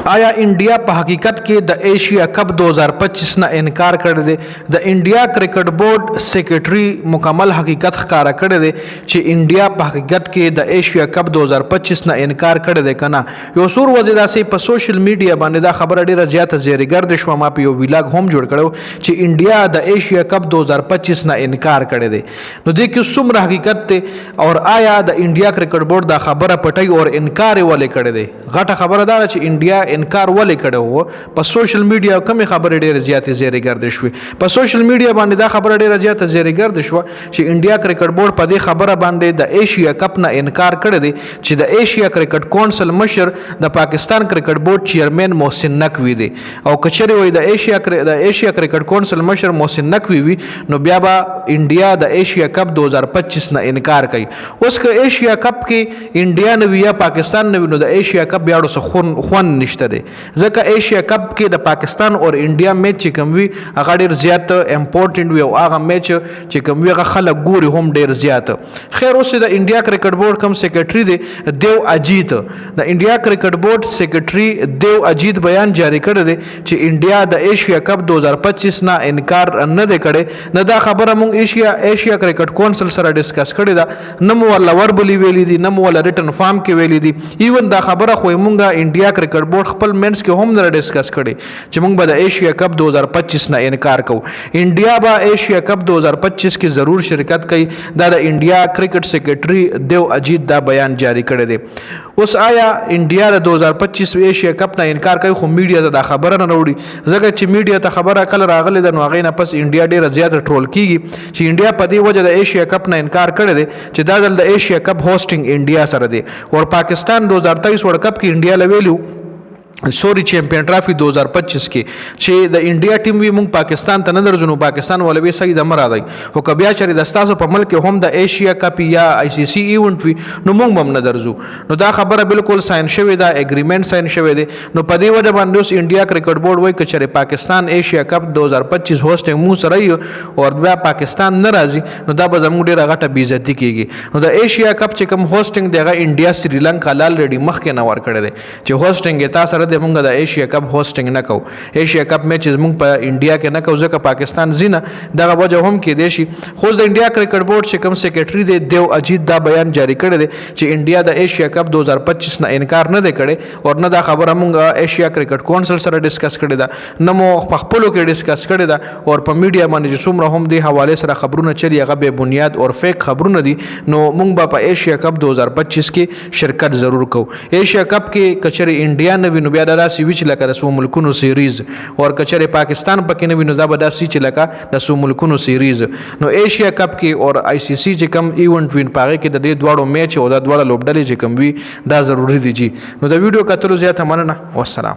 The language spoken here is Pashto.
आया इंडिया په حقیقت کې د ایشیا کپ 2025 نه انکار کړی دی. د انډیا کرکټ بورډ سیکریټري مکمل حقیقت ښکارا کړی دی چې انډیا په حقیقت کې د ایشیا کپ 2025 نه انکار کړی دی کنه. یو څور ورځې داسې په سوشل میډیا باندې دا خبره ډیره زیاته زیریګرد شوه. ما په یو ویلاګ هم جوړ کړو چې انډیا د ایشیا کپ 2025 نه انکار کړی دی. نو دې کې څومره حقیقت دی او آیا د انډیا کرکټ بورډ دا خبره پټي او انکار ولې کړی دی؟ غټه خبره ده چې انډیا انکار ولې کړو وو. په سوشل میډیا کمې خبرې ډېرې زیاتې زیرې ګرد شوې. په سوشل میډیا باندې دا خبره ډېره زیاته زیرې ګرد شوه چې انډیا کرکټ بورډ په دې خبره باندې د ایشیا کپ نه انکار کړی دی چې د ایشیا کرکټ کونسل مشر د پاکستان کرکټ بورډ چیرمن محسن نقوی دی. او کچري وي د ایشیا کرکټ کونسل مشر محسن نقوی وي نو بیا به انډیا د ایشیا کپ 2025 نه انکار کوي. اوس که ایشیا کپ کې انډیا نه وي یا پاکستان نه وي نو د ایشیا کپ بیا خون نشته دی. ځکه ایشیا کپ کې د پاکستان او انډیا میچ چې کوم وي هغه ډېر زیات امپورټنټ وي او هغه میچ چې کوم وي هغه خلک ګوري هم ډېر زیات. خیر اوس د انډیا کرکټ بورډ کوم سیکریټري دی دیو اجیت د انډیا کرکټ بورډ سیکریټري دیو اجیت بیان جاری کړی دی چې انډیا د ایشیا کپ 2025 نه انکار نه دی کړی. نه دا خبره مونږ ایشیا کرکټ کونسل سره ډسکس کړې ده، نه مو ولا وربلی ویلي دي، نه مو ولا ریټن فارم کې ویلي دي. ایون دا خبره خو مونږه انډیا کرکټ بورډ خپل منس کې هم نه ډسکس کړي چې موږ به د ایشیا کپ 2025 نه انکار کوو. انډیا به ایشیا کپ 2025 کې ضرور شرکت کوي. دا د انډیا کرکټ سیکریټري دیو اجیت دا بیان جاری کړی دی. اوس آیا انډیا د 2025 ایشیا کپ نه انکار کوي خو میډیا ته دا خبره نه وروړي ځکه چې میډیا ته خبره کله راغلی ده نو هغې نه پس انډیا ډېره زیاته ټرول کیږي چې انډیا په دې وجه د ایشیا کپ نه انکار کړی دی چې دا ځل د ایشیا کپ هوسټینګ انډیا سره دی. او پاکستان 2023 ورلډ کپ کې انډیا لویلو سوري چیمپئن ټرافي 2025 کې چې د انډیا ټیم وی مونږ پاکستان ته نه درځو، پاکستان ولوي صحیح د مراد دی خو که بیا چېرې د ستاسو په ملک هم د ایشیا کپ یا آی سی سی ایونټ وي نو مونږ هم نه درځو. نو دا خبره بالکل ساين شوې ده، اګریمنټ ساين شوی دی. نو په دې وجه باندې اوس انډیا کرکټ بورډ وایي که چېرې پاکستان ایشیا کپ 2025 هوسټینګ مو سره وي او بیا پاکستان نه راځي نو دا به زموږ ډېره غټه بېعزتي کېږي. نو د ایشیا کپ چې کوم هوسټینګ دی هغه انډیا سریلنکا الریډي مخکې نه ورکړی دی چې هوسټینګ یې تا سره د مونږ د ایشیا کپ هوسټینګ نه کوو. ایشیا کپ میچز مونږ په انډیا کې نه کوو ځکه پاکستان ځینه دغه وجه هم کېدی شي. خو د انډیا کرکټ بورډ چې کوم سیکریټري دی دیو اجیت دا بیان جاری کړی دی چې انډیا د ایشیا کپ 2025 نه انکار نه دی کړی او نه دا خبره مونږ ایشیا کرکټ کونسل سره ډسکس کړې ده، نه مو په خپلو کې ډسکس کړې ده. او په میډیا باندې چې څومره هم دې حوالې سره خبرونه چلي هغه بې بنیاد او فیک خبرونه دي. نو مونږ به په ایشیا کپ 2025 کې شرکت ضرور کوو. ایشیا کپ کې کچري انډیا نه وي نو بیا داسې وي چې لکه د څو ملکونو سیریز او کچرې پاکستان پکې نه وي نو دا به داسې چې لکه د څو ملکونو سیریز. نو ایشیا کپ کې او آی سی سی چې کم ایونټ وین په هغې کې د دې دواړو میچ او د دواړه لوبډلې چې کم وي دا ضروري دي. نو د ویډیو کتلو زیاته مننه. والسلام.